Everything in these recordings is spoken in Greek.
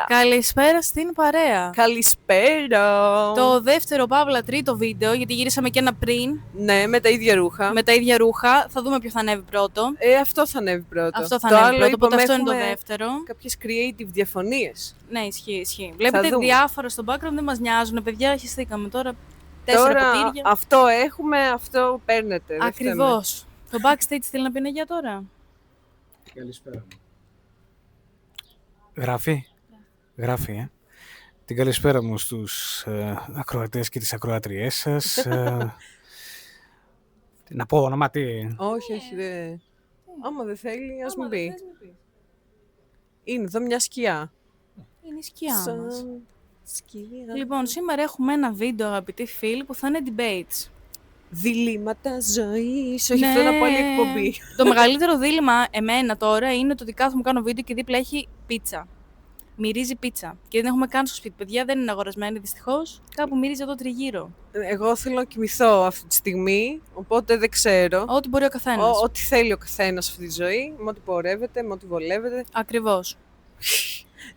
Καλησπέρα στην παρέα. Καλησπέρα. Το δεύτερο παύλα τρίτο βίντεο, γιατί γυρίσαμε και ένα πριν. Ναι, με τα ίδια ρούχα. Με τα ίδια ρούχα. Θα δούμε ποιο θα ανέβει πρώτο. Αυτό θα ανέβει πρώτο. Αυτό θα ανέβει πρώτο, οπότε αυτό είναι το δεύτερο. Κάποιες creative διαφωνίες. Ναι, ισχύει. Βλέπετε διάφορα στο background, δεν μας νοιάζουν. Παιδιά, χυστήκαμε τώρα. 4 ποτήρια. Αυτό έχουμε, αυτό παίρνετε. Ακριβώς. Το backstage θέλει να πει ναι για τώρα. Καλησπέρα. Γράφει. Την καλησπέρα μου στους ακροατές και τις ακροάτριές σας. Να πω όνομα τι. Όχι, δε. Άμα δεν θέλει, ας μην πει. Είναι εδώ μια σκιά. Είναι η σκιά μας. Λοιπόν, σήμερα έχουμε ένα βίντεο, αγαπητοί φίλοι, που θα είναι debates. Διλήμματα ζωής. Όχι, αυτό είναι από άλλη εκπομπή. Το μεγαλύτερο δίλημμα εμένα τώρα είναι το ότι κάθομαι κάνω βίντεο και δίπλα έχει πίτσα. Μυρίζει πίτσα. Και δεν έχουμε καν στο σπίτι. Παιδιά, δεν είναι αγορασμένη δυστυχώς. Κάπου μυρίζει εδώ τριγύρω. Εγώ θέλω να κοιμηθώ αυτή τη στιγμή, οπότε δεν ξέρω. Ό,τι μπορεί ο καθένας. Ό,τι θέλει ο καθένας αυτή τη ζωή, με ό,τι πορεύεται, με ό,τι βολεύεται. Ακριβώς.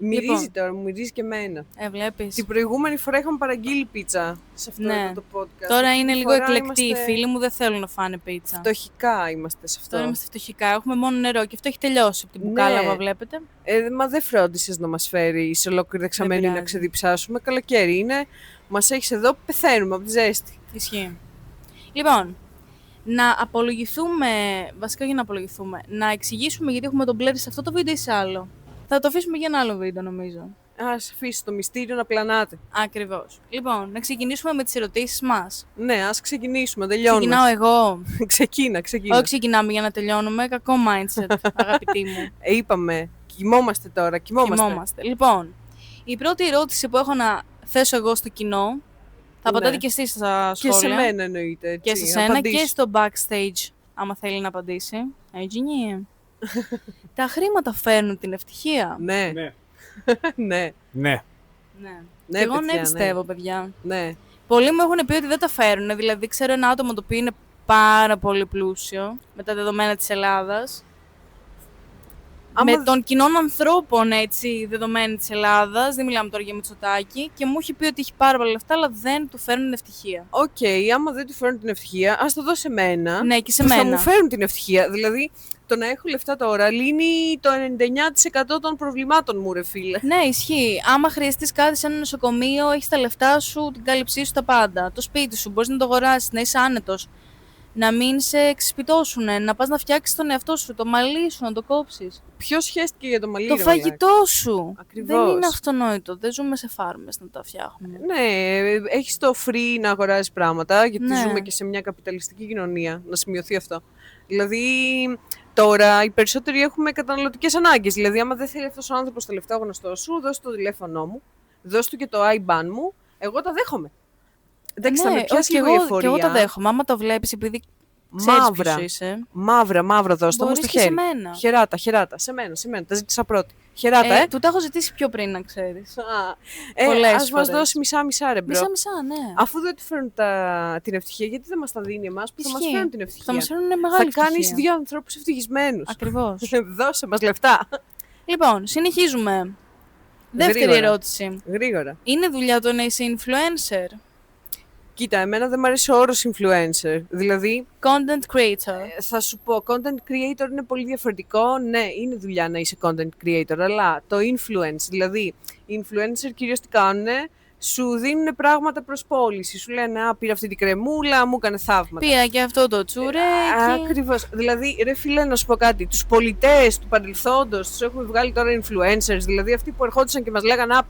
Μυρίζει τώρα, μου μυρίζει και εμένα. Βλέπεις. Την προηγούμενη φορά είχαμε παραγγείλει πίτσα σε αυτό το podcast. Τώρα είναι λίγο εκλεκτοί οι φίλοι μου, δεν θέλουν να φάνε πίτσα. Φτωχικά είμαστε σε αυτό. Τώρα είμαστε φτωχικά, έχουμε μόνο νερό και αυτό έχει τελειώσει από την μπουκάλα, βλέπετε. Μα δεν φρόντισες να μας φέρει σε ολόκληρη δεξαμένη να ξεδιψάσουμε. Καλοκαίρι είναι, μας έχεις εδώ, πεθαίνουμε από τη ζέστη. Ισχύει. Λοιπόν, να απολογηθούμε, βασικά για να απολογηθούμε, να εξηγήσουμε γιατί έχουμε τον Blair σε αυτό το βίντεο ή σε άλλο. Θα το αφήσουμε για ένα άλλο βίντεο, νομίζω. Ας αφήσει το μυστήριο να πλανάτε. Ακριβώς. Λοιπόν, να ξεκινήσουμε με τις ερωτήσεις μας. Ναι, ας ξεκινήσουμε, τελειώνουμε. Ξεκινάω εγώ. Ξεκίνα. Όχι, ξεκινάμε για να τελειώνουμε. Κακό mindset, αγαπητοί μου. Είπαμε, κοιμόμαστε τώρα, κοιμόμαστε. Λοιπόν, η πρώτη ερώτηση που έχω να θέσω εγώ στο κοινό, θα απαντάτε και εσείς στα σχόλια. Και σε μένα εννοείται. Έτσι, και σε σένα και στο backstage, άμα θέλει να απαντήσει. Έγινε. Τα χρήματα φέρνουν την ευτυχία. Ναι. Ναι. Και εγώ ναι πιστεύω, παιδιά. Ναι. Πολλοί μου έχουν πει ότι δεν τα φέρουν. Δηλαδή, ξέρω ένα άτομο το οποίο είναι πάρα πολύ πλούσιο με τα δεδομένα της Ελλάδας. Με των κοινών ανθρώπων, έτσι, δεδομένη της Ελλάδας. Δεν μιλάμε τώρα για Μητσοτάκη. Και μου έχει πει ότι έχει πάρα πολλά λεφτά, αλλά δεν του φέρνουν την ευτυχία. Οκ, άμα δεν του φέρνουν την ευτυχία, ας το δώσει σε μένα. Ναι, και σε μένα. Θα μου φέρουν την ευτυχία. Δηλαδή, το να έχω λεφτά τώρα λύνει το 99% των προβλημάτων μου, ρε φίλε. Ναι, ισχύει. Άμα χρειαστείς κάτι σε ένα νοσοκομείο, έχεις τα λεφτά σου, την κάλυψή σου, τα πάντα. Το σπίτι σου, μπορείς να το αγοράσεις, να είσαι άνετος. Να μην σε εξυπητώσουνε, να πας να φτιάξεις τον εαυτό σου, το μαλλί σου, να το κόψεις. Ποιος σχέστηκε για το μαλλί, το φαγητό σου. Ακριβώς. Δεν είναι αυτονόητο. Δεν ζούμε σε φάρμες να τα φτιάχνουμε. Ναι, έχεις το free να αγοράζεις πράγματα, γιατί ζούμε και σε μια καπιταλιστική κοινωνία, να σημειωθεί αυτό. Δηλαδή, τώρα οι περισσότεροι έχουμε καταναλωτικές ανάγκες. Δηλαδή, άμα δεν θέλει αυτός ο άνθρωπος τα λεφτά γνωστό σου, δώσ' το τηλέφωνό μου, δώσ' του και το IBAN μου, εγώ τα δέχομαι. Εντάξει, θα με πιάσει λίγο η εφορία. Και εγώ το δέχομαι. Άμα το βλέπεις, επειδή ξέρεις ποιος είσαι. Μαύρα, δώσ' το μου στο χέρι. Σε μένα. Χεράτα. Σε μένα. Τα ζήτησα πρώτη. Χεράτα, Του τα έχω ζητήσει πιο πριν, να ξέρεις. Ας μας δώσει μισά-μισά, ρε μπρο. Μισά-μισά, ναι. Αφού δεν του φέρνουν την ευτυχία, γιατί δεν μας τα δίνει εμάς που θα μας φέρουν την ευτυχία. Θα μας φέρουν μεγάλη ευτυχία. Θα κάνεις 2 ανθρώπους ευτυχισμένους. Ακριβώς. Δώσε μας λεφτά. Λοιπόν, συνεχίζουμε. Δεύτερη ερώτηση. Γρήγορα. Είναι δουλειά το να είσαι influencer? Κοίτα, εμένα δεν μου αρέσει ο όρος influencer. Δηλαδή. Content creator. Θα σου πω, content creator είναι πολύ διαφορετικό. Ναι, είναι δουλειά να είσαι content creator, αλλά το influence, δηλαδή, οι influencer κυρίως τι κάνουνε, σου δίνουν πράγματα προς πώληση. Σου λένε, πήρα αυτή την κρεμούλα, μου έκανε θαύματα. Πήρα και αυτό το τσουρέκι. Ακριβώς. Δηλαδή, ρε φίλε, να σου πω κάτι. Τους πολιτές του παρελθόντος τους έχουμε βγάλει τώρα influencers. Δηλαδή, αυτοί που ερχόντουσαν και μας λέγανε,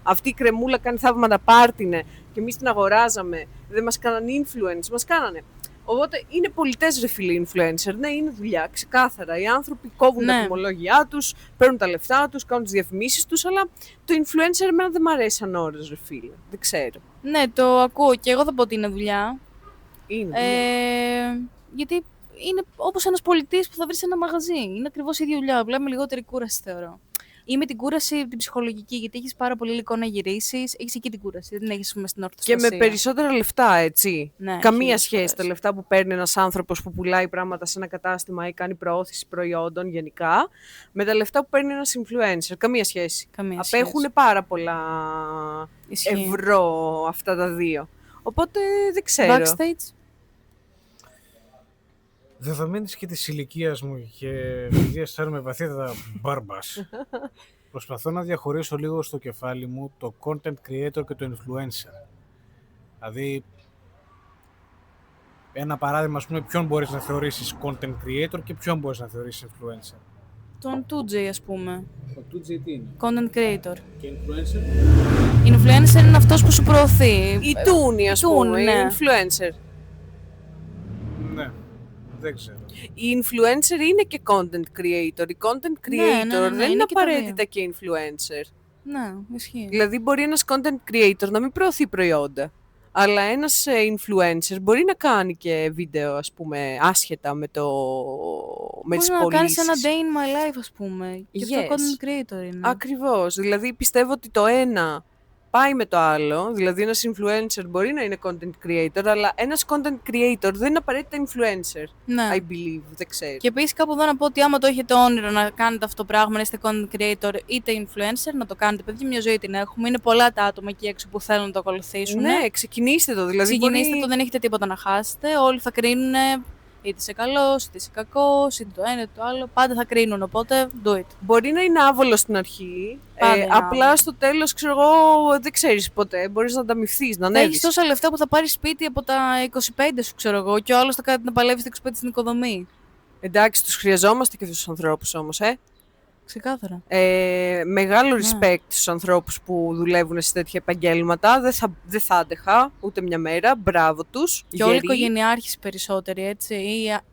αυτή η κρεμούλα κάνει θαύματα, πάρτινε. Και εμείς την αγοράζαμε. Δεν μας κάνανε influence, μας κάνανε. Οπότε είναι πολιτές, ρε φίλε, influencer. Ναι, είναι δουλειά, ξεκάθαρα. Οι άνθρωποι κόβουν τα τιμολόγια τους, παίρνουν τα λεφτά τους, κάνουν τις διαφημίσεις τους, αλλά το influencer εμένα δεν μ' αρέσει σαν όρος, ρε φίλε. Δεν ξέρω. Ναι, το ακούω και εγώ θα πω ότι είναι δουλειά. Είναι δουλειά. Γιατί είναι όπως ένας πολιτής που θα βρει σε ένα μαγαζί. Είναι ακριβώς η ίδια δουλειά. Βλέπουμε λιγότερη κούραση, θεωρώ. Ή με την κούραση την ψυχολογική, γιατί έχεις πάρα πολύ υλικό να γυρίσεις, έχεις εκεί την κούραση, δεν την έχεις στην Και ορθοστασία. με περισσότερα λεφτά, έτσι. Ναι, Καμία χίλιες σχέση φορές. τα λεφτά που παίρνει ένας άνθρωπος που πουλάει πράγματα σε ένα κατάστημα ή κάνει προώθηση προϊόντων γενικά, με τα λεφτά που παίρνει ένας influencer. Καμία σχέση. Καμία Απέχουν σχέση. πάρα πολλά Ισχύει. ευρώ αυτά τα δύο. Οπότε δεν ξέρω. Backstage. Δεδομένης και της ηλικίας μου και επειδή αισθάνομαι βαθύτατα μπάρμπας, προσπαθώ να διαχωρίσω λίγο στο κεφάλι μου το content creator και το influencer. Δηλαδή, ένα παράδειγμα, ας πούμε, ποιον μπορείς να θεωρήσεις content creator και ποιον μπορείς να θεωρήσεις influencer. Τον 2J, ας πούμε. Το 2J τι είναι? Content creator. Και influencer? Influencer είναι αυτός που σου προωθεί. Η Τούνη, ας πούμε, ναι. η influencer. Ναι, δεν ξέρω. Η influencer είναι και content creator. Η content creator ναι, δεν είναι είναι και τα απαραίτητα και influencer. Ναι, ισχύει. Δηλαδή μπορεί ένας content creator να μην προωθεί προϊόντα, αλλά ένας influencer μπορεί να κάνει και βίντεο, ας πούμε, άσχετα με τις Μπορεί να κάνεις πωλήσεις. ένα day in my life, ας πούμε. Και Yes. αυτό content creator είναι. Ακριβώς. Δηλαδή πιστεύω ότι το ένα πάει με το άλλο. Δηλαδή ένας influencer μπορεί να είναι content creator, αλλά ένας content creator δεν είναι απαραίτητα influencer. Ναι. I believe, δεν ξέρω. Και επίσης κάπου εδώ να πω ότι άμα το έχετε όνειρο να κάνετε αυτό το πράγμα, να είστε content creator είτε influencer, να το κάνετε. Παιδιά, μια ζωή την έχουμε. Είναι πολλά τα άτομα εκεί έξω που θέλουν να το ακολουθήσουν. Ναι, ξεκινήστε το. Δηλαδή Ξεκινήστε μπορεί... το, δεν έχετε τίποτα να χάσετε. Όλοι θα κρίνουν είτε είσαι καλός, είτε είσαι κακός, είτε το ένα είτε το άλλο. Πάντα θα κρίνουν, οπότε do it. Μπορεί να είναι άβολο στην αρχή. Πάντα είναι απλά άβολο. στο τέλος, ξέρω εγώ, δεν ξέρεις ποτέ. Μπορείς να ανταμυφθείς, να Θα ανέβεις. έχεις τόσα λεφτά που θα πάρεις σπίτι από τα 25 σου, ξέρω εγώ, και ο άλλος θα κάνει να παλεύει στα 25 στην οικοδομή. Εντάξει, τους χρειαζόμαστε και αυτούς τους ανθρώπους όμως, Ξεκάθαρα. Μεγάλο Ναι. respect στους ανθρώπους που δουλεύουν σε τέτοια επαγγέλματα. Δεν θα άντεχα ούτε μια μέρα. Μπράβο τους. Και όλοι οι γεροί. οικογενειάρχες περισσότεροι, έτσι.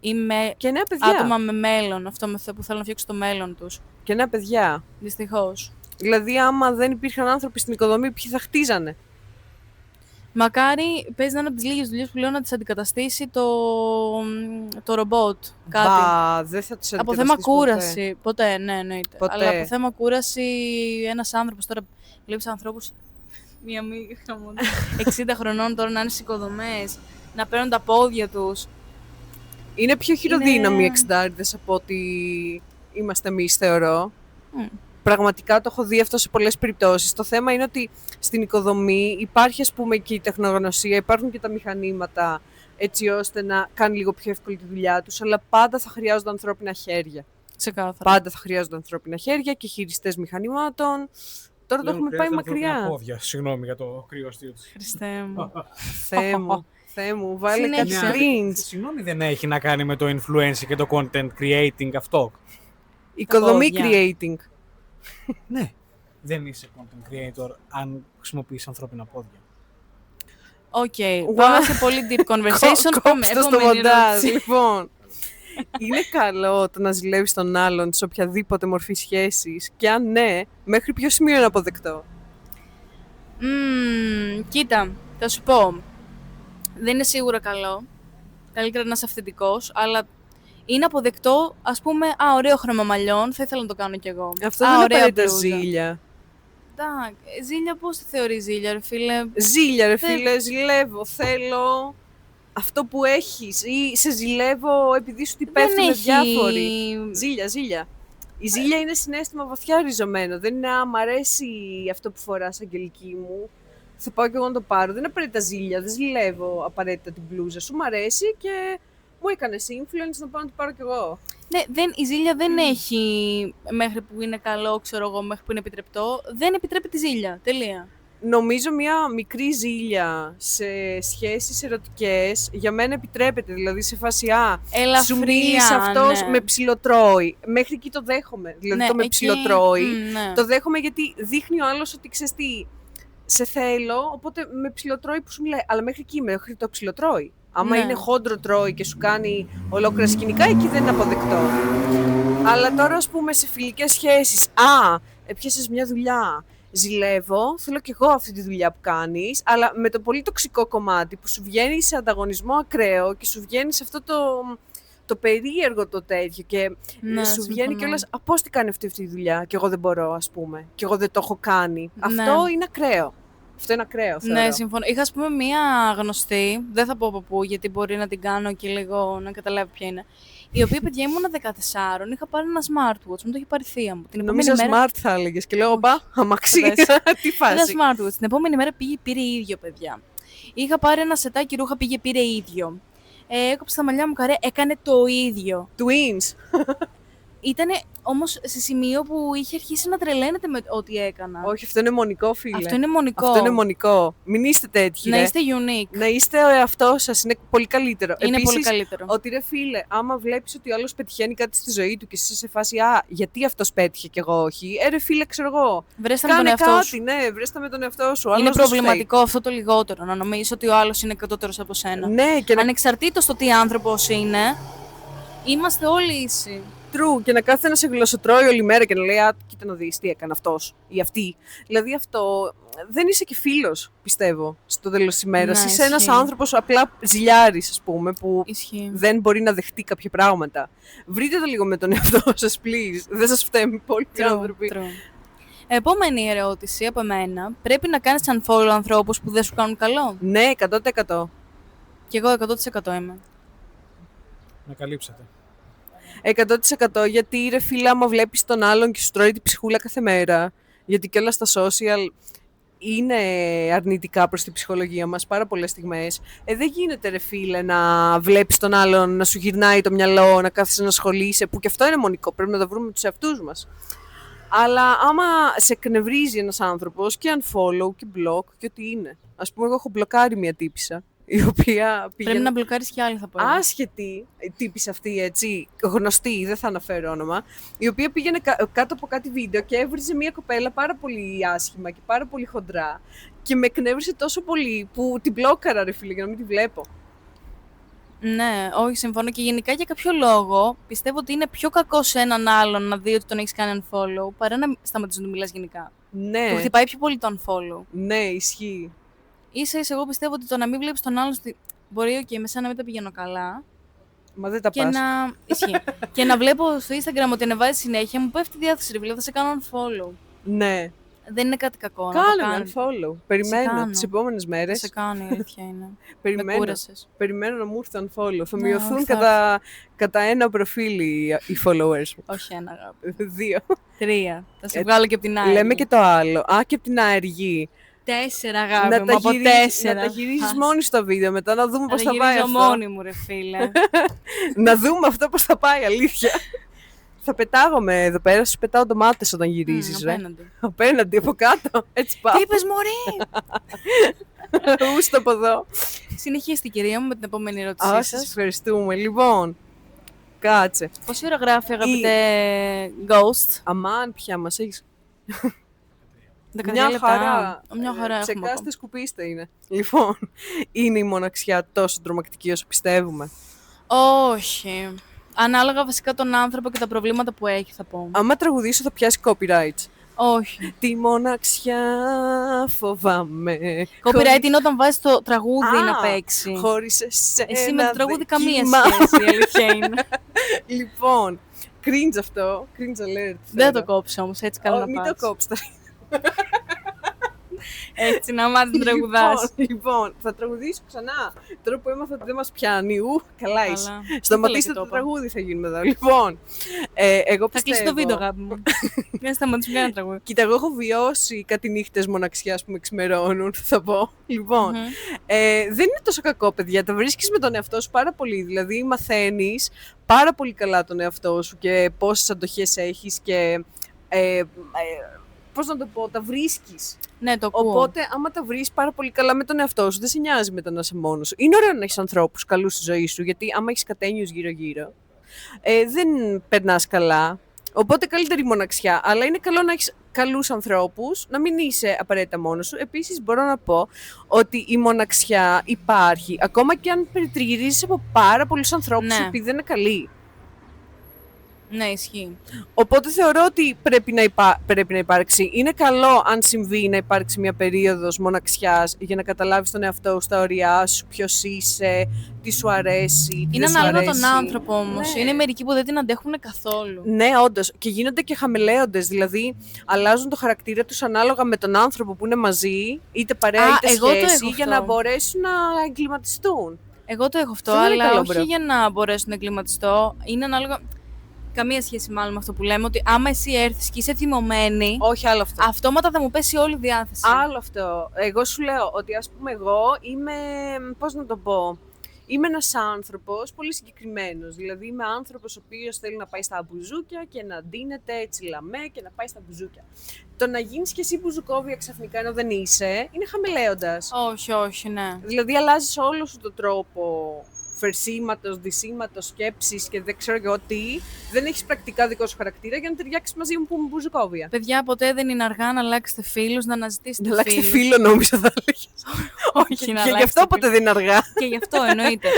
Ή με Και νέα παιδιά. άτομα με μέλλον, αυτό που θέλουν να φτιάξουν το μέλλον τους. Και νέα παιδιά. Δυστυχώς. Δηλαδή, άμα δεν υπήρχαν άνθρωποι στην οικοδομή, ποιοι θα χτίζανε. Μακάρι παίζει να είναι από τις λίγες δουλειές που λέω να τις αντικαταστήσει το ρομπότ. Κάτι. Μπα, δεν θα τους Από θέμα αντικαταστήσει ποτέ. κούραση. Ποτέ, ναι, εννοείται. Ποτέ. Αλλά από θέμα κούραση, ένας άνθρωπος τώρα. Βλέπεις ανθρώπους. Μία μη χαμόν. 60 χρονών τώρα να είναι στις οικοδομές, να παίρνουν τα πόδια τους. Είναι πιο χειροδύναμοι οι Είναι- εξιντάριδες από ότι είμαστε εμείς, θεωρώ. Μμ. Πραγματικά το έχω δει αυτό σε πολλές περιπτώσεις. Το θέμα είναι ότι στην οικοδομή υπάρχει, ας πούμε, και η τεχνογνωσία, υπάρχουν και τα μηχανήματα, έτσι ώστε να κάνει λίγο πιο εύκολη τη δουλειά τους, αλλά πάντα θα χρειάζονται ανθρώπινα χέρια. Ξεκάθαρα. Πάντα θα χρειάζονται ανθρώπινα χέρια και χειριστές μηχανημάτων. Τώρα το έχουμε πάει μακριά. Πόδια. Συγγνώμη για το κρύο αστείο της. Χριστέ μου. Θεέ μου, Θεέ μου, βάλε κάτι Συνέχισε. cringe. Συγγνώμη, δεν έχει να κάνει με το influencer και το content creating αυτό. Οικοδομή πόδια. creating. Ναι. Δεν είσαι content creator αν χρησιμοποιείς ανθρώπινα πόδια. Οκ. Πάμε σε πολύ deep conversation. Πάμε. Κόψτε το στο Επόμενη μοντάζ. ερώτηση. Λοιπόν, είναι καλό το να ζηλεύεις τον άλλον σε οποιαδήποτε μορφή σχέσης και αν ναι, μέχρι ποιο σημείο είναι αποδεκτό. Κοίτα, θα σου πω. Δεν είναι σίγουρα καλό. Καλύτερα να είσαι αυθεντικός, αλλά είναι αποδεκτό, ας πούμε, ωραίο χρώμα μαλλιών, θα ήθελα να το κάνω κι εγώ. Αυτό δεν είναι ωραία απαραίτητα μπλούζα. ζήλια. Εντάξει, ζήλια πώς τη θεωρείς ζήλια, ρε φίλε. Ζήλια, ρε Δεν- φίλε, ζηλεύω, θέλω αυτό που έχεις ή σε ζηλεύω επειδή σου την Δεν πέφτουν έχει... διάφοροι. Ζήλια, ζήλια. Η ζήλια είναι συναίσθημα βαθιά ριζωμένο. Δεν είναι μ' αρέσει αυτό που φοράς, Αγγελική μου. Θα πάω κι εγώ να το πάρω. Δεν είναι απαραίτητα ζήλια. Δεν ζηλεύω απαραίτητα την μπλούζα σου. Μ' αρέσει και μου έκανε influence να πάω να το πάρω κι εγώ. Ναι, η ζήλια δεν έχει μέχρι που είναι καλό, ξέρω εγώ, μέχρι που είναι επιτρεπτό. Δεν επιτρέπει τη ζήλια. Τελεία. Νομίζω μια μικρή ζήλια σε σχέσεις ερωτικές για μένα επιτρέπεται. Δηλαδή σε φάση Ελαφριά, σου μίλησε αυτός, ναι. με ψιλοτρώει. Μέχρι εκεί το δέχομαι. Δηλαδή Ναι, το με εκεί, ψιλοτρώει. ναι. Το δέχομαι γιατί δείχνει ο άλλος ότι ξέρεις τι, σε θέλω, οπότε με ψιλοτρώει που σου μιλάει. Αλλά μέχρι εκεί, μέχρι το ψιλοτρώει. Άμα Ναι. είναι χόντρο τρώει και σου κάνει ολόκληρα σκηνικά, εκεί δεν είναι αποδεκτό. Αλλά τώρα, ας πούμε, σε φιλικές σχέσεις, έπιασες μια δουλειά, ζηλεύω, θέλω κι εγώ αυτή τη δουλειά που κάνεις, αλλά με το πολύ τοξικό κομμάτι που σου βγαίνει σε ανταγωνισμό ακραίο και σου βγαίνει σε αυτό το περίεργο το τέτοιο και Ναι, σου βγαίνει συμφωνώ. κιόλας πώς τι κάνει αυτή η δουλειά και εγώ δεν μπορώ, ας πούμε, και εγώ δεν το έχω κάνει. Ναι. Αυτό είναι ακραίο. Αυτό είναι ακραίο, θεωρώ. Ναι, συμφωνώ. Είχα, ας πούμε, μία γνωστή, δεν θα πω από πού, γιατί μπορεί να την κάνω και λίγο να καταλάβει ποια είναι. Η οποία, παιδιά, ήμουνα 14, είχα πάρει ένα smartwatch, μου το είχε πάρει η θεία μου. Την Νομίζω επόμενη μέρα. smart θα έλεγες και λέω, οπα, αμαξί, τι Ένα φάση. smartwatch. Την επόμενη μέρα πήρε ίδιο, παιδιά. Είχα πάρει ένα σετάκι ρούχα, πήρε ίδιο. Έκοψε τα μαλλιά μου καρέ, έκανε το ίδιο. Twins. Ήτανε όμως σε σημείο που είχε αρχίσει να τρελαίνεται με ό,τι έκανα. Όχι, αυτό είναι μονικό, φίλε. Αυτό είναι μονικό. Αυτό είναι μονικό. Μην είστε τέτοιοι, Να ρε. είστε unique. Να είστε ο εαυτός σας, είναι πολύ καλύτερο. Είναι Επίσης, πολύ καλύτερο. ότι ρε φίλε, άμα βλέπεις ότι ο άλλος πετυχαίνει κάτι στη ζωή του και εσύ είσαι σε φάση, α, γιατί αυτός πέτυχε και εγώ όχι. Ρε φίλε, ξέρω εγώ. Βρέστα με τον Κάνε εαυτό κάτι, σου. ναι, βρέστα με τον εαυτό σου. Είναι Άλλος δεν σου προβληματικό αυτό το λιγότερο, να νομίζεις ότι ο άλλος είναι κατώτερος από φταίει. σένα. Ναι, και να Ανεξαρτήτως το τι άνθρωπος είναι, είμαστε όλοι ίσοι. true, και να κάθεται να σε γλωσσοτρώει όλη μέρα και να λέει, α, κοίτα να δεις τι έκανε αυτός ή αυτή. Δηλαδή αυτό δεν είσαι και φίλος, πιστεύω, στο τέλος της ημέρας. Ναι, Είσαι ένας ισχύει. άνθρωπος απλά ζηλιάρης, ας πούμε, που Ισχύει. δεν μπορεί να δεχτεί κάποια πράγματα. Βρείτε το λίγο με τον εαυτό σας, please. Δεν σας φταίμε πολλοί άνθρωποι. True. Επόμενη ερώτηση από μένα. Πρέπει να κάνεις unfollow ανθρώπους που δεν σου κάνουν καλό? Ναι, 100%. Κι εγώ 100% είμαι. Με καλύψατε. 100% γιατί ρε φίλε, άμα βλέπεις τον άλλον και σου τρώει την ψυχούλα κάθε μέρα, γιατί και όλα στα social είναι αρνητικά προς την ψυχολογία μας πάρα πολλές στιγμές, δεν γίνεται ρε φίλε να βλέπεις τον άλλον να σου γυρνάει το μυαλό, να κάθεσαι να ασχολείσαι, που και αυτό είναι μονικό, πρέπει να το βρούμε τους εαυτούς μας. Αλλά άμα σε εκνευρίζει ένας άνθρωπος και unfollow και block και ό,τι είναι. Ας πούμε, εγώ έχω μπλοκάρει μια τύπισσα, η οποία Πρέπει να μπλοκάρεις κι άλλη, θα πω. άσχετη τύπης αυτή, έτσι, γνωστή, δεν θα αναφέρω όνομα, η οποία πήγαινε κάτω από κάτι βίντεο και έβριζε μια κοπέλα πάρα πολύ άσχημα και πάρα πολύ χοντρά και με εκνεύρισε τόσο πολύ που την μπλόκαρα ρε φίλε για να μην τη βλέπω. Ναι, όχι, συμφωνώ και γενικά για κάποιο λόγο πιστεύω ότι είναι πιο κακό σε έναν άλλον να δει ότι τον έχεις κάνει unfollow παρά να σταματήσεις να του μιλάς γενικά. Ναι, Του χτυπάει πιο πολύ το unfollow. ναι, ισχύει. Ίσα-ίσα εγώ πιστεύω ότι το να μην βλέπεις τον άλλον μπορεί και με σένα να μην τα πηγαίνω καλά. Μα δεν τα Και πας. να... Ισχύει. Και να βλέπω στο Instagram ότι ανεβάζει συνέχεια, μου πέφτει η διάθεση, ρε φίλε, θα σε κάνω unfollow. Ναι, Δεν είναι κάτι κακό να το κάνε κάνεις. unfollow. Περιμένω κάνω. τις επόμενες Θα μέρες. σε κάνω, η αλήθεια είναι. Με Περιμένω. κούρασες. Περιμένω να μου έρθει unfollow. Θα Ναι, μειωθούν όχι, θα κατά ένα προφίλ οι followers μου. Όχι ένα, αγάπη. 2. 3. Θα σε βγάλω και από την άλλη. Λέμε και το άλλο. Α, και από την αργή. 4, αγάπη μου, από 4. Να τα γυρίσεις μόνη στο βίντεο μετά, να δούμε πώς Θα θα πάει γυρίζω αυτό. μόνη μου, ρε φίλε. Να δούμε αυτό πώς θα πάει, αλήθεια. Θα πετάγομαι εδώ πέρα, σου πετάω ντομάτες όταν γυρίζεις, ρε. Απέναντι. Απέναντι, από κάτω. Έτσι πάω. Τι είπες, μωρή! Ούστο από εδώ. Συνεχίστε, κυρία μου, με την επόμενη Α, ερώτησή σας σας. ευχαριστούμε. Λοιπόν, κάτσε. Πόση ώρα γράφει, αγαπητέ Ghost? Αμάν, πια μας έχεις. 13 Μια λεπτά. χαρά. Μια χαρά έχουμε Ψεκάστε, ακόμα. σκουπίστε είναι. Λοιπόν, είναι η μοναξιά τόσο τρομακτική όσο πιστεύουμε. Όχι. Ανάλογα βασικά τον άνθρωπο και τα προβλήματα που έχει, θα πω. Άμα τραγουδήσω θα πιάσει copyright. Όχι. Τη μοναξιά φοβάμαι. Copyright είναι όταν βάζεις το τραγούδι Α, να παίξει. Χωρίς εσένα. Εσύ με το τραγούδι δεν καμία κοιμάμαι. σχέση, η αλήθεια είναι. Λοιπόν, cringe αυτό. Cringe alert. Δεν θα το κόψω όμως, έτσι καλά να Μην πας. το κόψετε. Έτσι, να μάθεις να τραγουδάς. Λοιπόν, θα τραγουδήσω ξανά. Τώρα που έμαθα ότι δεν μας πιάνει. Καλά είσαι. Καλά. Σταματήστε Δεν το το τραγούδι, θα γίνουμε εδώ. Λοιπόν, εγώ Θα πιστεύω. κλείσει το βίντεο, αγάπη μου. Δεν σταματήσουμε κανένα τραγούδι. Κοίτα, εγώ έχω βιώσει κάτι νύχτες μοναξιάς που με ξημερώνουν, θα πω. Λοιπόν, Μμμ. δεν είναι τόσο κακό, παιδιά. Τα βρίσκεις με τον εαυτό σου πάρα πολύ. Δηλαδή, μαθαίνεις πάρα πολύ καλά τον εαυτό σου και πόσες αντοχές έχεις και πώς να το πω, τα βρίσκεις. Ναι, το ακούω. Οπότε, άμα τα βρεις πάρα πολύ καλά με τον εαυτό σου, δεν σε νοιάζει μετά να είσαι μόνος σου. Είναι ωραίο να έχεις ανθρώπους καλούς στη ζωή σου, γιατί άμα έχεις κατένιους γύρω-γύρω, δεν περνάς καλά. Οπότε καλύτερη μοναξιά. Αλλά είναι καλό να έχεις καλούς ανθρώπους, να μην είσαι απαραίτητα μόνος σου. Επίσης, μπορώ να πω ότι η μοναξιά υπάρχει, ακόμα και αν περιτριγυρίζεις από πάρα πολλούς ανθρώπους Ναι. οι οποίοι δεν είναι καλοί. Ναι, ισχύει. Οπότε θεωρώ ότι πρέπει να υπάρξει. Είναι καλό αν συμβεί να υπάρξει μια περίοδος μοναξιάς για να καταλάβεις τον εαυτό σου, τα όρια σου, ποιος είσαι, τι σου αρέσει, τι Είναι δεν σου ανάλογα αρέσει. τον άνθρωπο όμως. Ναι. Είναι μερικοί που δεν την αντέχουν καθόλου. Ναι, όντως. Και γίνονται και χαμελέοντες. Δηλαδή, αλλάζουν το χαρακτήρα τους ανάλογα με τον άνθρωπο που είναι μαζί, είτε παρέα είτε εγώ το σχέση, έχω για αυτό. να μπορέσουν να εγκληματιστούν. Εγώ το έχω αυτό, Αυτό δεν είναι αλλά καλό, όχι bro. για να μπορέσω να εγκληματιστώ. Είναι ανάλογα. Καμία σχέση μάλλον με αυτό που λέμε, ότι άμα εσύ έρθεις και είσαι θυμωμένη, Όχι, άλλο αυτό. αυτόματα θα μου πέσει όλη η διάθεση. Άλλο αυτό. Εγώ σου λέω ότι ας πούμε εγώ είμαι, πώς να το πω, είμαι ένας άνθρωπος πολύ συγκεκριμένος. Δηλαδή είμαι άνθρωπος ο οποίος θέλει να πάει στα μπουζούκια και να ντύνεται έτσι λαμέ και να πάει στα μπουζούκια. Το να γίνεις κι εσύ μπουζουκόβια ξαφνικά ενώ δεν είσαι, είναι χαμελέοντας. Όχι, όχι, ναι. Δηλαδή αλλάζεις όλο σου τον τρόπο φερσίματος, δυσίματος, σκέψης και δεν ξέρω και εγώ τι. Δεν έχεις πρακτικά δικό σου χαρακτήρα για να ταιριάξεις μαζί μου που είμαι μπουζουκόβια. Παιδιά, ποτέ δεν είναι αργά να αλλάξετε φίλους, να αναζητήσετε Να αλλάξετε φίλους. φίλο νόμιζα θα έλεγες. Όχι, να Και γι' αλλάξετε αυτό ποτέ δεν είναι αργά. Και γι' αυτό εννοείται.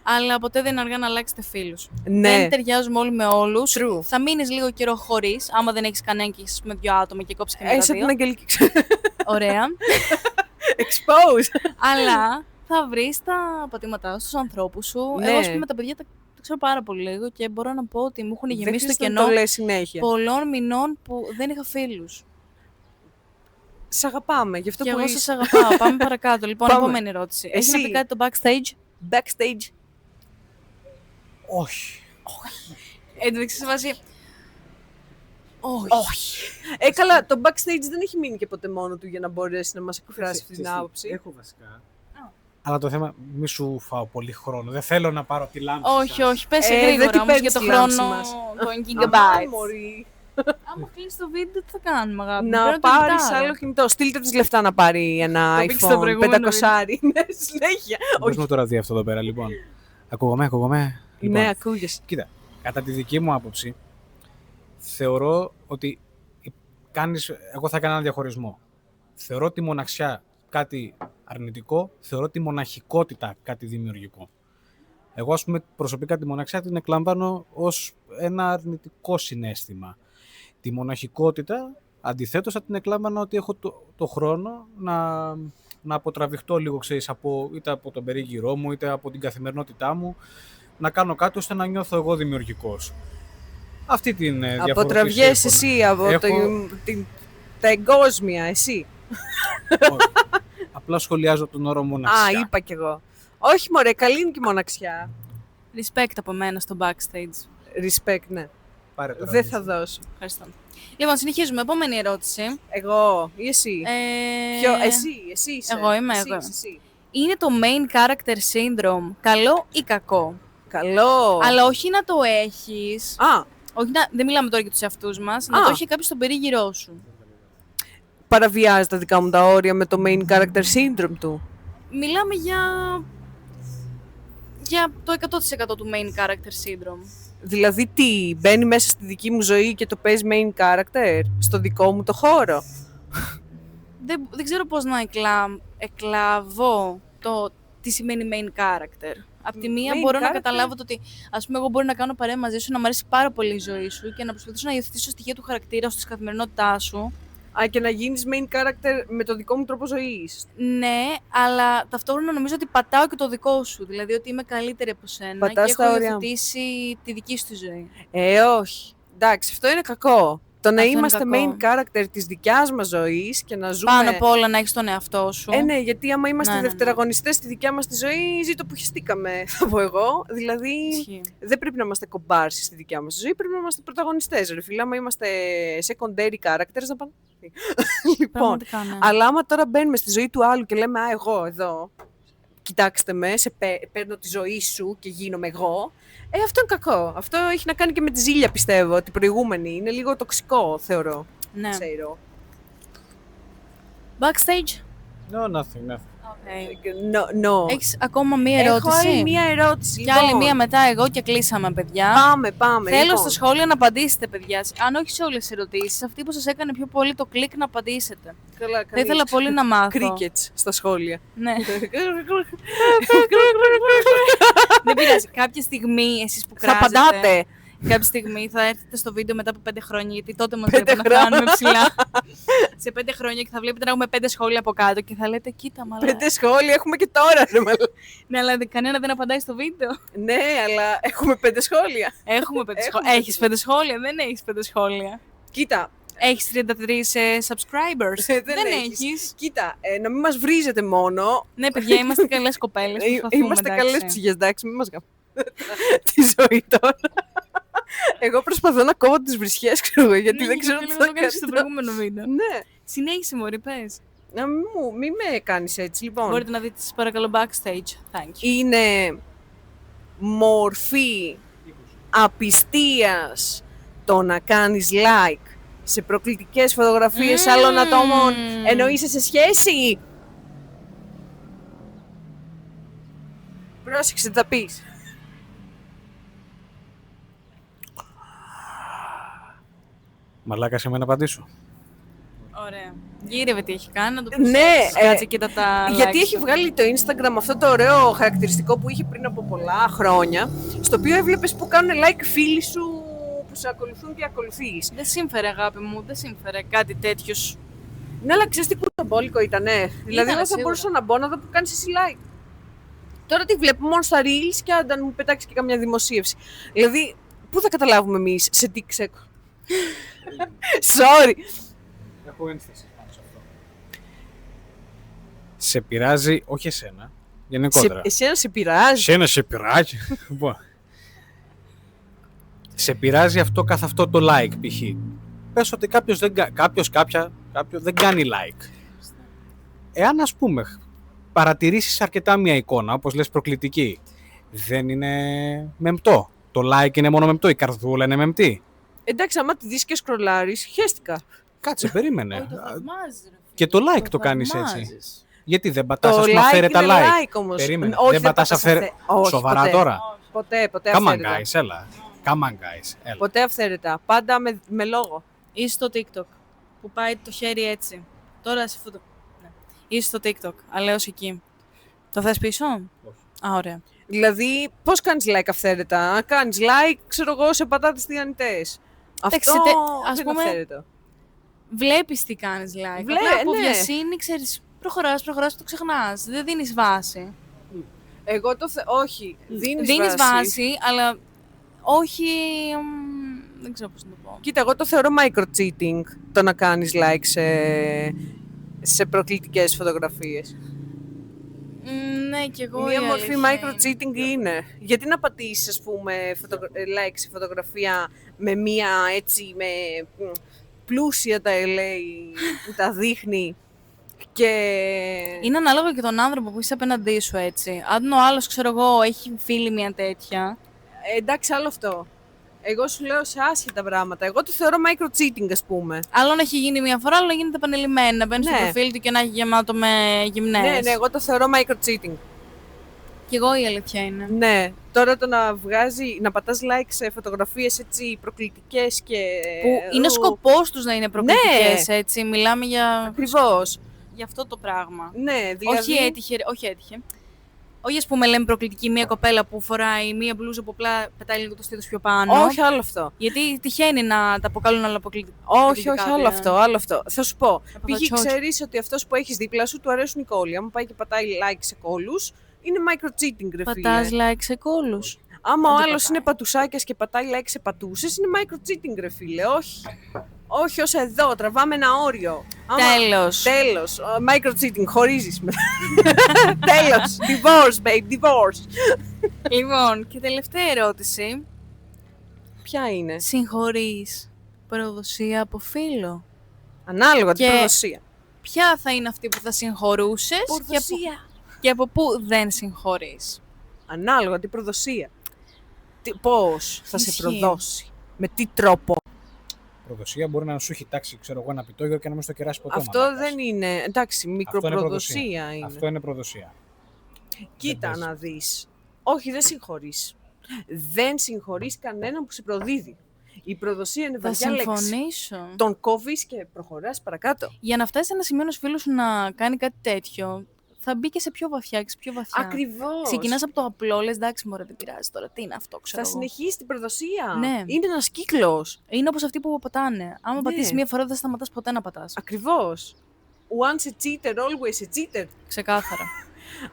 Αλλά ποτέ δεν είναι αργά να αλλάξετε φίλους. Ναι. Δεν ταιριάζουμε όλοι με όλους. True. Θα μείνεις λίγο καιρό χωρίς, άμα δεν έχεις κανένα και είσαι με 2 άτομα και κόψεις και με τα Έσα την 2. Αγγελική. Ωραία. Expose. Αλλά θα βρεις τα πατήματά σου, στους ανθρώπους σου. Ναι. Εγώ, ας πούμε, τα παιδιά τα ξέρω πάρα πολύ λίγο και μπορώ να πω ότι μου έχουν γεμίσει το κενό το λες συνέχεια. πολλών μηνών που δεν είχα φίλους. Σ' αγαπάμε, γι' αυτό Και που εγώ είσαι. σας αγαπάω. Πάμε παρακάτω. Λοιπόν, Πάμε. επόμενη ερώτηση. Έχεις να Εσύ. πει κάτι το backstage? Backstage. Όχι. Εντάξει, σε βάση. Όχι. Όχι. Καλά, το backstage δεν έχει μείνει και ποτέ μόνο του για να μπορέσει να μας εκφράσει αυτή την άποψη. Έχω βασικά. Αλλά το θέμα, μη σου φάω πολύ χρόνο. Δεν θέλω να πάρω τη λάμψη. Όχι, όχι. Πες δεν γρήγορα την όμως παίρνεις για το τη λάμψη χρόνο μας. των Αμάν, gigabytes. μωρή. Άμα κλείσει το βίντεο, τι θα κάνουμε, αγάπη μου? Να Πρέπει το πάρεις κοιτάρω. άλλο κινητό. Στείλτε της λεφτά να πάρει ένα Το πήξε στο iPhone προηγούμενο 500. Ναι, συνέχεια. Πώς μου τώρα δει αυτό εδώ πέρα, λοιπόν. Ακούγομαι. Λοιπόν, Ναι, ακούγεσαι. κοίτα, κατά τη δική μου άποψη, θεωρώ ότι εγώ θα έκανα ένα διαχωρισμό. Θεωρώ τη μοναξιά κάτι αρνητικό, θεωρώ τη μοναχικότητα κάτι δημιουργικό. Εγώ, ας πούμε, προσωπικά τη μοναξιά την εκλαμβάνω ως ένα αρνητικό συναίσθημα. Τη μοναχικότητα, αντιθέτως, θα την εκλάμβανα ότι έχω το χρόνο να αποτραβηχτώ λίγο, ξέρεις, είτε από τον περίγυρό μου, είτε από την καθημερινότητά μου, να κάνω κάτι ώστε να νιώθω εγώ δημιουργικός. Αυτή την διαφοροποίηση. Αποτραβιέσαι έχω, ναι. εσύ από Έχω- τα εγκόσμια, εσύ. Όχι. Απλά σχολιάζω τον όρο μοναξιά. Α, είπα κι εγώ. Όχι, μωρέ, καλή είναι και η μοναξιά. Respect από μένα στο backstage. Respect, ναι. Πάρε τώρα, Δεν Νίκη. θα δώσω. Ευχαριστώ. Λοιπόν, συνεχίζουμε. Επόμενη ερώτηση. Εγώ ή εσύ. Εσύ είσαι. Εγώ είμαι, Εσύ εγώ. είσαι, εσύ. Είναι το main character syndrome καλό ή κακό? Καλό. Αλλά όχι να το έχεις. Α, Όχι δεν μιλάμε τώρα για τους εαυτούς μας. Να Α. το έχει κάποιος στον περίγυρό σου. παραβιάζει τα δικά μου τα όρια με το main character syndrome του. Μιλάμε για το 100% του main character syndrome. Δηλαδή τι, μπαίνει μέσα στη δική μου ζωή και το παίζει main character, στο δικό μου το χώρο. Δεν ξέρω πώς να εκλαβώ τι σημαίνει main character. Απ' τη μία Main μπορώ να character. καταλάβω το ότι, ας πούμε, εγώ μπορεί να κάνω παρέα μαζί σου, να μου αρέσει πάρα πολύ η ζωή σου και να προσπαθήσω να υιοθετήσω στοιχεία του χαρακτήρα σου, της καθημερινότητάς σου. Α, και να γίνεις main character με το δικό μου τρόπο ζωής. Ναι, αλλά ταυτόχρονα νομίζω ότι πατάω και το δικό σου. Δηλαδή ότι είμαι καλύτερη από σένα Πατάς και τα έχω όρια μου. υιοθετήσει τη δική σου τη ζωή. Όχι. Εντάξει, αυτό είναι κακό. Το να Αυτό είναι είμαστε κακό. main character της δικιάς μας ζωής και να ζούμε... Πάνω απ' όλα να έχεις τον εαυτό σου. Ναι, γιατί άμα είμαστε Ναι, ναι, ναι. δευτεραγωνιστές στη δικιά μας τη ζωή, ζήτω που χεστήκαμε, θα πω εγώ. Δηλαδή, Ισχύει. δεν πρέπει να είμαστε κομπάρσοι στη δικιά μας ζωή, πρέπει να είμαστε πρωταγωνιστές. Ρε φίλε, άμα είμαστε secondary characters, να πάνε. Λοιπόν, Πραγματικά, ναι. αλλά άμα τώρα μπαίνουμε στη ζωή του άλλου και λέμε «Α, εγώ εδώ, κοιτάξτε με, παίρνω τη ζωή σου και γίνομαι εγώ», αυτό είναι κακό. Αυτό έχει να κάνει και με τη ζήλια, πιστεύω, την προηγούμενη. Είναι λίγο τοξικό, θεωρώ. Ναι. Ξέρω. Backstage. No, nothing. Okay. No. Έχεις ακόμα μία Έχω ερώτηση? άλλη μία ερώτηση. Και άλλη λοιπόν. μία μετά εγώ και κλείσαμε, παιδιά. Πάμε. Θέλω λοιπόν. στα σχόλια να απαντήσετε, παιδιά. Αν όχι σε όλες τις ερωτήσεις, αυτή που σας έκανε πιο πολύ το κλικ να απαντήσετε. Καλά, Θα ήθελα πολύ να μάθω. Crickets στα σχόλια. Ναι. Δεν πειράζει. Κάποια στιγμή εσείς που Θα κράζετε, απαντάτε. κάποια στιγμή θα έρθετε στο βίντεο μετά από 5 χρόνια, γιατί τότε μας 5 βλέπετε να χρόνια. φτάνουμε ψηλά. Σε 5 χρόνια και θα βλέπετε να έχουμε 5 σχόλια από κάτω και θα λέτε, κοίτα μαλάκα. 5 σχόλια έχουμε και τώρα, ρε μαλάκα. Ναι, αλλά κανένα δεν απαντάει στο βίντεο. Ναι, αλλά έχουμε 5 σχόλια. Έχουμε 5 σχόλια. Έχεις 5 σχόλια, δεν έχεις 5 σχόλια. Κοίτα, Έχεις 33 subscribers. δεν έχεις. Κοίτα, να μην μας βρίζετε μόνο. Ναι, παιδιά, είμαστε καλές κοπέλες. Είμαστε καλές ψυχές, εντάξει, μην μας γαμάτε τη ζωή τώρα. Εγώ προσπαθώ να κόβω τις βρισιές, ξέρω εγώ, γιατί δεν ξέρω τι θα το κάνεις στο προηγούμενο βίντεο. Ναι, Συνέχισε, μωρή, πες. μη με κάνεις έτσι, λοιπόν. Μπορείτε να δείτε, σας παρακαλώ, backstage. Thank you. Είναι μορφή απιστίας το να κάνεις like σε προκλητικές φωτογραφίες άλλων ατόμων, ενώ είσαι σε σχέση. Πρόσεξε τι θα πεις. Μαλάκα σε μένα να απαντήσω. Ωραία. Γύρευε τι έχει κάνει, να το πει. Ναι, Κάτσε κοίτα τα γιατί likes έχει του. βγάλει το Instagram αυτό το ωραίο χαρακτηριστικό που είχε πριν από πολλά χρόνια, στο οποίο έβλεπες που κάνουν like φίλοι σου που σε ακολουθούν και ακολουθείς. Δεν σύμφερε, αγάπη μου, δεν σύμφερε κάτι τέτοιο. Ναι, αλλά ξέρεις τι κουτομπόλικο ήτανε. Δηλαδή, εγώ θα σίγουρα. μπορούσα να μπω να δω που κάνεις εσύ like. Τώρα τι βλέπω μόνο στα reels και αν μου πετάξει και καμιά δημοσίευση. Δηλαδή, πού θα καταλάβουμε εμείς, σε τι ξέκο. Sorry. Έχω ένσταση πάνω σε αυτό. Σε πειράζει, όχι εσένα, γενικότερα. Εσένα σε πειράζει. Εσένα σε πειράζει. Λοιπόν. Σε πειράζει αυτό καθ' αυτό το like, π.χ. Πες ότι κάποιος δεν κάνει like. Εάν, ας πούμε, παρατηρήσεις αρκετά μια εικόνα, όπως λες προκλητική, δεν είναι μεμπτό. Το like είναι μόνο μεμπτό, η καρδούλα είναι μεμπτή. Εντάξει, άμα τη δεις και σκρολάρεις, χαίστηκα. Κάτσε, περίμενε. Όχι, το θαυμάζεις, ρε. Και το like το κάνεις έτσι. θαυμάζεις. Γιατί δεν πατάς, Το ας πούμε, like αφαίρετα είναι like. like όμως. Περίμενε, Όχι, δεν πατάς πατάς όχι, Σοβαρά ποτέ. τώρα. Ποτέ Come on αυθαίρετα. guys, έλα. Come on guys, έλα. Ποτέ αυθαίρετα. Πάντα με λόγο. Ή στο TikTok, που πάει το χέρι έτσι. Τώρα σε αυτό το... Ναι. Ή στο TikTok, αλλά ως εκεί. Το θες πίσω? Α, ωραία. Δηλαδή, πώς κάνεις like αυθαίρετα? Κάνεις like, ξέρω εγώ, σε πατάτες τηγανιτές. Αυτό ας δεν πούμε, είναι αυθαίρετο. Βλέπεις τι κάνεις like. Βλέ- Απλά από ναι. βιασύνη, ξέρεις, προχωράς, το ξεχνάς. Δεν δίνεις βάση. Εγώ όχι. Δίνεις βάση, αλλά όχι... δεν ξέρω πώς να το πω. Κοίτα, εγώ το θεωρώ micro-cheating το να κάνεις like σε προκλητικές φωτογραφίες. Ναι, και εγώ Μία η μορφή αλήθεια micro-cheating είναι. Γιατί να πατήσεις, ας πούμε, like σε φωτογραφία με μία έτσι, με πλούσια τα LA που τα δείχνει και... Είναι ανάλογα και τον άνθρωπο που είσαι απέναντί σου, έτσι. Αν ο άλλος, ξέρω εγώ, έχει φίλη μια τέτοια. Εντάξει, άλλο αυτό. Εγώ σου λέω σε άσχετα πράγματα. Εγώ το θεωρώ micro-cheating, ας πούμε. Άλλο να έχει γίνει μια φορά, άλλο να γίνεται επανειλημμένα. Να μπαίνει στο Ναι. προφίλ του και να έχει γεμάτο με γυμνές. Ναι, εγώ το θεωρώ micro-cheating. Κι εγώ η αλήθεια είναι. Ναι, τώρα το να πατάς like σε φωτογραφίες έτσι προκλητικές και... Που είναι ο σκοπός τους να είναι προκλητικές, έτσι. Μιλάμε για Ακριβώς. αυτό το πράγμα. Ναι, δηλαδή... Όχι έτυχε. Όχι, ας πούμε, λέμε προκλητική μία κοπέλα που φοράει μία μπλούζα που απλά πετάει λίγο το στήθος πιο πάνω. Όχι, άλλο αυτό. Γιατί τυχαίνει να τα αποκαλούν όλα προκλητικά. Όχι, άλλο αυτό, άλλο αυτό. Θα σου πω. Απαθατσότσι. Πήγε, ξέρεις ότι αυτός που έχεις δίπλα σου του αρέσουν οι κόλλοι. Αν πάει και πατάει like σε κόλλους, είναι micro-cheating, ρε φίλε. Πατάς like σε κόλλους. Άμα ο δεν άλλος πατάει. είναι πατουσάκιας και πατάει like σε πατούσες, είναι micro-cheating, ρε φίλε. Όχι. Όχι ως εδώ, τραβάμε ένα όριο. Τέλος. Τέλος. Micro-cheating, χωρίζεις μετά. Τέλος. Divorce, babe, divorce. Λοιπόν, και τελευταία ερώτηση. Ποια είναι? Συγχωρείς προδοσία από φίλο? Ανάλογα την Και- προδοσία. Ποια θα είναι αυτή που θα συγχωρούσες και από πού δεν συγχωρείς? Ανάλογα την προδοσία. Πώς θα σε Ισχύει. προδώσει. Με τι τρόπο. Προδοσία μπορεί να σου έχει τάξει, ξέρω εγώ, ένα πιτόγιο και να μην στο κεράσει ποτέ. Αυτό μαλάκας. δεν είναι. Εντάξει, Αυτό είναι μικροπροδοσία είναι. Αυτό είναι προδοσία. Κοίτα Δεν να δεις. Όχι, δεν συγχωρείς. Δεν συγχωρείς κανέναν που σε προδίδει. Η προδοσία είναι Θα βαριά λέξη. συμφωνήσω. Τον κόβεις και προχωράς παρακάτω. Για να φτάσει σε ένα σημείο ένας φίλος σου να κάνει κάτι τέτοιο, θα μπει και σε πιο βαθιά και σε πιο βαθιά. Ακριβώς. Ξεκινάς από το απλό, λες εντάξει, μωρέ, δεν πειράζει τώρα. Τι είναι αυτό, ξέρω. Θα συνεχίσει την προδοσία. Ναι. Είναι ένας κύκλος. Είναι όπως αυτοί που πατάνε. Άμα πατήσεις μία φορά, δεν σταματάς ποτέ να πατάς. Ακριβώς. Once a cheater, always a cheater. Ξεκάθαρα.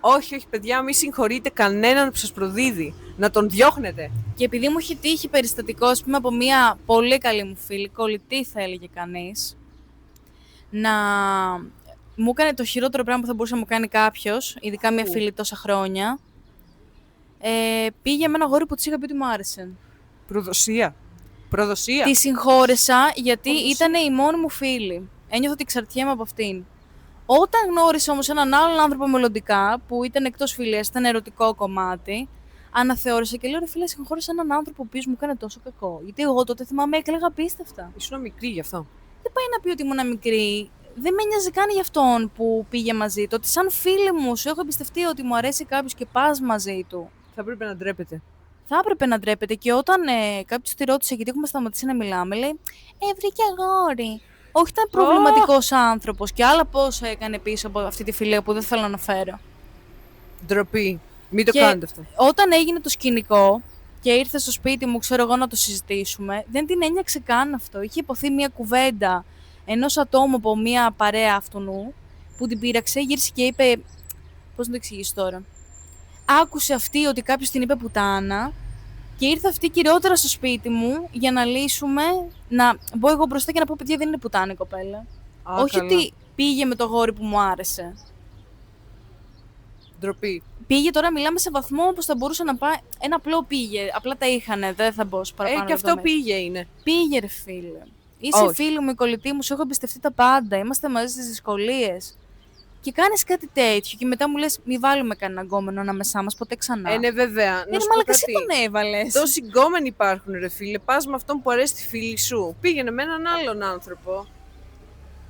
Όχι, όχι, παιδιά, μη συγχωρείτε κανέναν που σας προδίδει. Να τον διώχνετε. Και επειδή μου έχει τύχει περιστατικό, ας πούμε, από μία πολύ καλή μου φίλη, κολλητή θα έλεγε κανείς, να μου έκανε το χειρότερο πράγμα που θα μπορούσε να μου κάνει κάποιος, ειδικά μία φίλη τόσα χρόνια. Πήγε με ένα αγόρι που της είχα πει ότι μου άρεσε. Προδοσία. Προδοσία. Τη συγχώρεσα γιατί ήταν η μόνη μου φίλη. Ένιωθα ότι εξαρτιέμαι από αυτήν. Όταν γνώρισα όμως έναν άλλον άνθρωπο μελλοντικά, που ήταν εκτός φιλίας, ήταν ερωτικό κομμάτι, αναθεώρησα και λέω: ρε φίλε, συγχώρεσα έναν άνθρωπο που μου έκανε τόσο κακό. Γιατί εγώ τότε θυμάμαι έκλαιγα απίστευτα. Ήσουν μικρή γι' αυτό. Δεν πάει να πει ότι ήμουν μικρή. Δεν με νοιάζει καν για αυτόν που πήγε μαζί του. Ότι σαν φίλη μου σου έχω εμπιστευτεί ότι μου αρέσει κάποιος και πας μαζί του. Θα έπρεπε να ντρέπεται. Θα έπρεπε να ντρέπεται. Και όταν κάποιος τη ρώτησε, γιατί έχουμε σταματήσει να μιλάμε, λέει: βρήκε αγόρι. Όχι, ήταν προβληματικός άνθρωπος και άλλα πόσα έκανε πίσω από αυτή τη φιλία που δεν θέλω να φέρω. Ντροπή. Μην το κάνετε αυτό. Όταν έγινε το σκηνικό και ήρθε στο σπίτι μου, ξέρω εγώ, να το συζητήσουμε, δεν την ένιωξε καν αυτό. Είχε υποθεί μια κουβέντα ενός ατόμου από μια παρέα αυτού που την πείραξε, γύρισε και είπε. Πώς να το εξηγήσω τώρα. Άκουσε αυτή ότι κάποιος την είπε πουτάνα. Και ήρθε αυτή κυριότερα στο σπίτι μου για να λύσουμε, να μπω εγώ μπροστά και να πω: παιδιά, δεν είναι πουτάνα η κοπέλα. Όχι ότι πήγε με το γόρι που μου άρεσε. Ντροπή. Πήγε, τώρα μιλάμε σε βαθμό όπως θα μπορούσε να πάει. Ένα απλό πήγε. Απλά τα είχανε, δεν θα μπω παραπάνω. Και αυτό πήγε είναι. Πήγε, ρε φίλε. Είσαι φίλη μου, η κολλητή μου, σου έχω εμπιστευτεί τα πάντα. Είμαστε μαζί στις δυσκολίες. Και κάνεις κάτι τέτοιο και μετά μου λες: μη βάλουμε κανένα γκόμενο ανάμεσά μας ποτέ ξανά. Ναι, βέβαια. Είναι μαλάκα, εσύ τον έβαλες. Τόσοι γκόμενοι υπάρχουν, ρε φίλε. Πας με αυτόν που αρέσει τη φίλη σου. Πήγαινε με έναν άλλον άνθρωπο.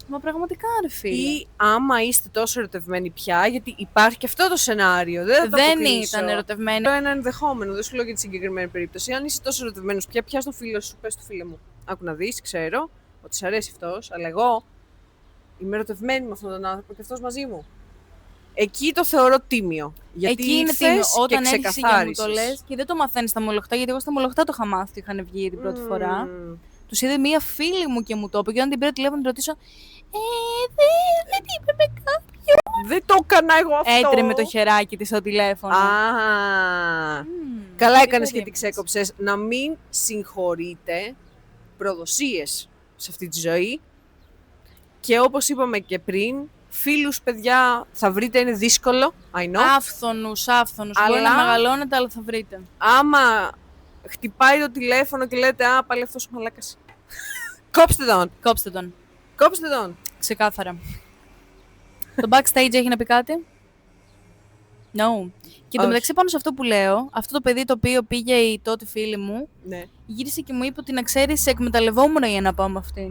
Μα πραγματικά, ρε φίλε. Ή άμα είστε τόσο ερωτευμένοι πια, γιατί υπάρχει και αυτό το σενάριο. Δεν ήταν ερωτευμένοι. Το ένα ενδεχόμενο, δεν σου λέω για τη συγκεκριμένη περίπτωση. Αν είσαι τόσο ερωτευμένος πια, πιάσ' τον φίλο σου, πες του φίλε μου. Άκου να δεις, ξέρω ότι σ' αρέσει αυτός, αλλά εγώ είμαι ερωτευμένη με αυτόν τον άνθρωπο και αυτός μαζί μου. Εκεί το θεωρώ τίμιο. Γιατί εκεί είναι τίμιο. Όταν έρχεσαι και μου το λες και δεν το μαθαίνεις στα μολοχτά, γιατί εγώ στα μολοχτά το είχα μάθει, είχαν βγει την πρώτη φορά. Τους είδε μία φίλη μου και μου το είπε. Και όταν την πήρα τηλέφωνο, την ρωτήσω: δεν είπε με κάποιον. Δεν το έκανα εγώ αυτό. Έτρεμε το χεράκι της στο τηλέφωνο. Καλά έκανες και την ξέκοψες. Να μην συγχωρείτε προδοσίες σε αυτή τη ζωή. Και όπως είπαμε και πριν, φίλους, παιδιά, θα βρείτε, είναι δύσκολο. I know. Άφθονους. Μπορεί να μεγαλώνετε, αλλά θα βρείτε. Άμα χτυπάει το τηλέφωνο και λέτε: α, πάλι αυτός ο μαλάκας. Κόψτε τον. Ξεκάθαρα. Το backstage έχει να πει κάτι? No. Και το μεταξύ, πάνω σε αυτό που λέω, αυτό το παιδί το οποίο πήγε η τότε φίλη μου, ναι, γύρισε και μου είπε ότι να ξέρεις, σε εκμεταλλευόμουν για να πάω με αυτήν.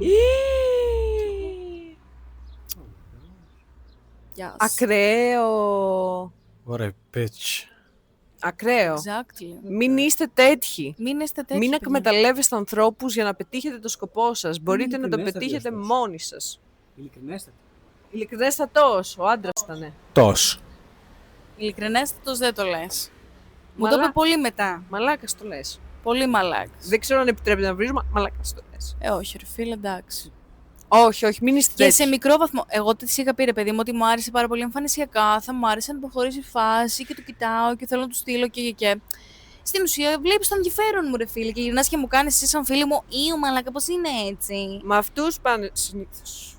Yes. Ακραίο. Ωραία, bitch. Ακραίο. Exactly. Μην είστε τέτοιοι. Μην εκμεταλλεύεστε ανθρώπους για να πετύχετε το σκοπό σας. Μπορείτε να το πετύχετε μόνοι σας. Ειλικρινέστατος. Ο άντρας ήτανε. Ειλικρινέστατος δεν το λες. Μου το είπε πολύ μετά. Μαλάκας το λες. Πολύ μαλάκας. Δεν ξέρω αν επιτρέπεται να βρίζουμε. Μαλάκας το λες. Όχι, ρε φίλε, εντάξει. Όχι, μην είστε τέτοιοι. Και σε μικρό βαθμό. Εγώ της είχα πει, ρε παιδί μου, ότι μου άρεσε πάρα πολύ εμφανισιακά. Θα μου άρεσε να προχωρήσει η φάση και το κοιτάω και θέλω να του στείλω και. Στην ουσία, βλέπεις τον ενδιαφέρον μου, ρε φίλε. Και γυρνάς και μου κάνεις εσύ σαν φίλη μου, ή μαλάκα, πώς είναι έτσι. Με αυτούς πάνε συνήθως.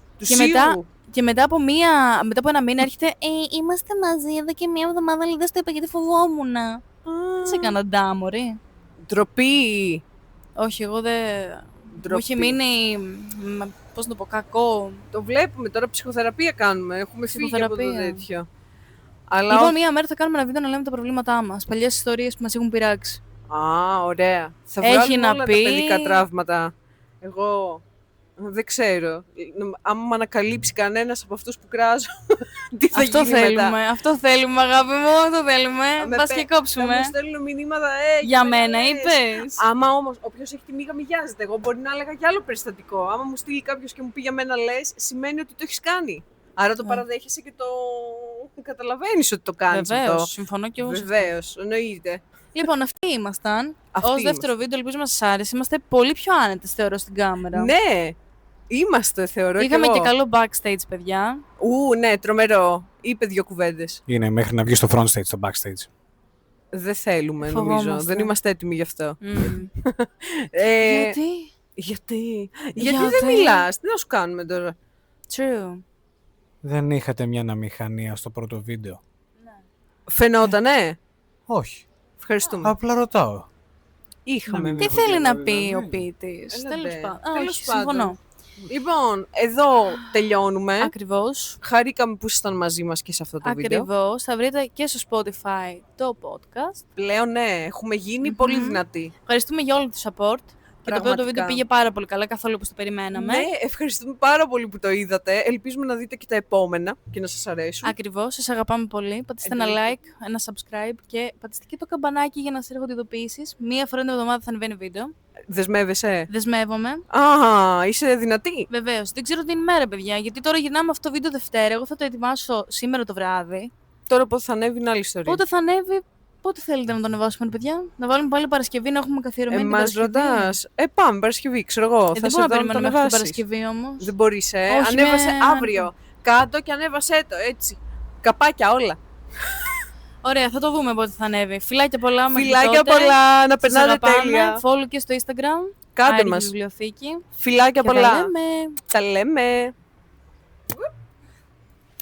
Και μετά από ένα μήνα έρχεται, είμαστε μαζί εδώ και μία εβδομάδα, αλλά δεν στο είπα γιατί φοβόμουν. Δεν σε έκανα ντάμορι. Ντροπή. Όχι, εγώ δεν. Μου είχε μείνει. Πώς να το πω, κακό. Το βλέπουμε τώρα, ψυχοθεραπεία κάνουμε. Έχουμε φύγει από το τέτοιο. Αλλά λοιπόν, μία μέρα θα κάνουμε ένα βίντεο να λέμε τα προβλήματά μας. Παλιές ιστορίες που μας έχουν πειράξει. Ωραία. Θα βγάλουμε όλα τα παιδικά τραύματα. Εγώ δεν ξέρω. Άμα με ανακαλύψει κανένας από αυτούς που κράζω, τι θα γίνει μετά. Αυτό θέλουμε, αγάπη μου, αυτό θέλουμε. Πας και κόψουμε. Θα μου στέλνουν μηνύματα, για μένα είπες. Άμα όμως, όποιος έχει τη μύγα μυγιάζεται. Εγώ μπορεί να έλεγα κι άλλο περιστατικό. Άμα μου στείλει κάποιος και μου πει για μένα λες, σημαίνει ότι το έχεις κάνει. Άρα το παραδέχεσαι και το Καταλαβαίνεις ότι το κάνεις αυτό. Βεβαίως, συμφωνώ και εγώ. Βεβαίως, εννοείται. Λοιπόν, αυτοί ήμασταν. Αυτοί Ως δεύτερο βίντεο, ελπίζω να σας άρεσε. Είμαστε πολύ πιο άνετες, θεωρώ, στην κάμερα. Ναι, είμαστε, θεωρώ. Είχαμε κι εγώ. και καλό backstage, παιδιά. Ναι, τρομερό. Είπε 2 κουβέντες. Είναι μέχρι να βγει στο front stage, στο backstage. Δεν θέλουμε, νομίζω. Φοβόμαστε. Δεν είμαστε έτοιμοι γι' αυτό. Μμμ. Γιατί Γιατί? δεν μιλάς, τι να σου κάνουμε τώρα. True. Δεν είχατε μια αναμηχανία στο πρώτο βίντεο? Φαινότανε. Όχι. Ευχαριστούμε. Απλά ρωτάω. Είχαμε. Τι θέλει να πει ο ποιητής? Έλα, Τέλος ντε. πάντων. Τέλος Όχι, πάντων. συμφωνώ. Λοιπόν, εδώ τελειώνουμε. Ακριβώς. Χαρήκαμε που ήσασταν μαζί μας και σε αυτό το βίντεο. Ακριβώς. Θα βρείτε και στο Spotify το podcast. Πλέον ναι, έχουμε γίνει πολύ δυνατοί. Ευχαριστούμε για όλο το support. Και το πρώτο Πραγματικά. βίντεο πήγε πάρα πολύ καλά, καθόλου όπως το περιμέναμε. Ναι, ευχαριστούμε πάρα πολύ που το είδατε. Ελπίζουμε να δείτε και τα επόμενα και να σας αρέσουν. Ακριβώς, σας αγαπάμε πολύ. Πατήστε ένα like, ένα subscribe και πατήστε και το καμπανάκι για να σας έρχονται ειδοποιήσεις. Μία φορά την εβδομάδα θα ανεβαίνει βίντεο. Δεσμεύεσαι. Δεσμεύομαι. Α, είσαι δυνατή. Βεβαίως. Δεν ξέρω την ημέρα, παιδιά, γιατί τώρα γυρνάμε αυτό το βίντεο Δευτέρα. Εγώ θα το ετοιμάσω σήμερα το βράδυ. Τώρα πότε θα ανέβει είναι άλλη ιστορία. Πότε θα ανέβει, πότε θέλετε να το ανεβάσουμε, παιδιά? Να βάλουμε πάλι Παρασκευή, να έχουμε καθιερωμένη την Μας Παρασκευή. ρωτάς. Πάμε, Παρασκευή, ξέρω εγώ. Θα Δεν σε μπορώ να δω να το περιμένουμε μέχρι την ανεβάσεις. Παρασκευή όμως. Δεν μπορείς, Όχι, Ανέβασε με- αύριο. Κάτω και ανέβασέ το, έτσι. Καπάκια όλα. Ωραία, θα το δούμε πότε θα ανέβει. Φιλάκια πολλά μέχρι Φιλάκια τότε. πολλά, να Σας περνάτε αγαπάμε. τέλεια. Follow και στο Instagram. Κάντε Άρη μας. Βιβλιοθήκη. Φιλάκια Και τα πολλά. λέμε. Τα λέμε.